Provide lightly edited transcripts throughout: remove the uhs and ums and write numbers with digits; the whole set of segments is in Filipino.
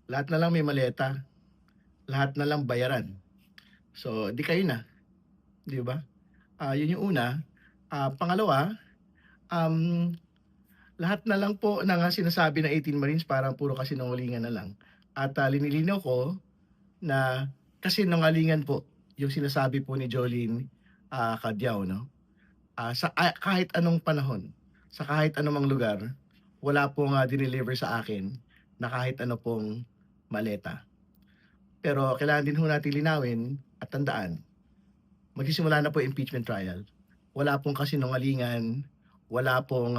Lahat na lang may maleta, lahat na lang bayaran. So, di kayo na, 'di ba? Yun yung una. Pangalawa, um, lahat na lang po ng sinasabi ng 18 Marines parang puro kasinungalingan na lang. At linilinaw ko na kasinungalingan po yung sinasabi po ni Jolene Cadyao, no? Kahit anong panahon, sa kahit anumang lugar, wala pong dineliver sa akin na kahit ano pong maleta. Pero kailangan din ho natin linawin at tandaan, magsisimula na po yung impeachment trial. Wala pong kasinungalingan, wala pong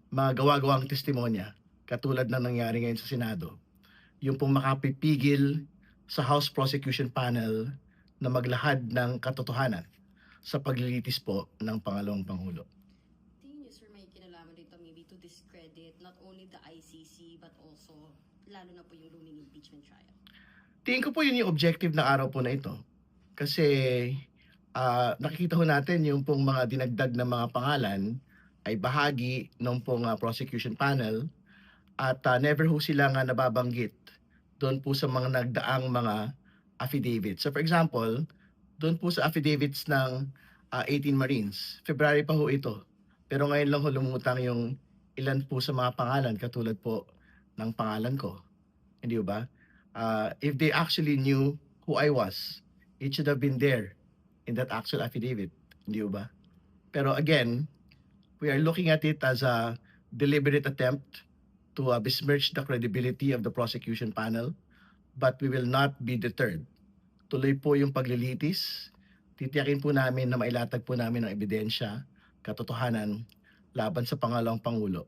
mga gawa-gawang testimonya katulad ng nangyari ngayon sa Senado. Yung pong makapipigil sa House Prosecution Panel na maglahad ng katotohanan sa paglilitis po ng Pangalawang Pangulo. Tingin niyo, sir, may kinalaman dito maybe to discredit not only the ICC but also lalo na po yung looming impeachment trial? Tingin ko po yun yung objective ng araw po na ito. Kasi nakikita ho natin yung pong mga dinagdag na mga pangalan ay bahagi ng pong prosecution panel at never ho sila nga nababanggit doon po sa mga nagdaang mga affidavits. So for example, doon po sa affidavits ng 18 Marines, February pa ho ito. Pero ngayon lang ho lumutang yung ilan po sa mga pangalan katulad po ng pangalan ko. Hindi ba? If they actually knew who I was, it should have been there in that actual affidavit. Hindi ba? Pero again, we are looking at it as a deliberate attempt to besmirch the credibility of the prosecution panel, but we will not be deterred. Tuloy po yung paglilitis. Titiyakin po namin na mailatag po namin ang ebidensya, katotohanan, laban sa Pangalawang Pangulo,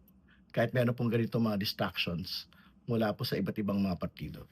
kahit meron pong ganito mga distractions mula po sa iba't ibang mga partido.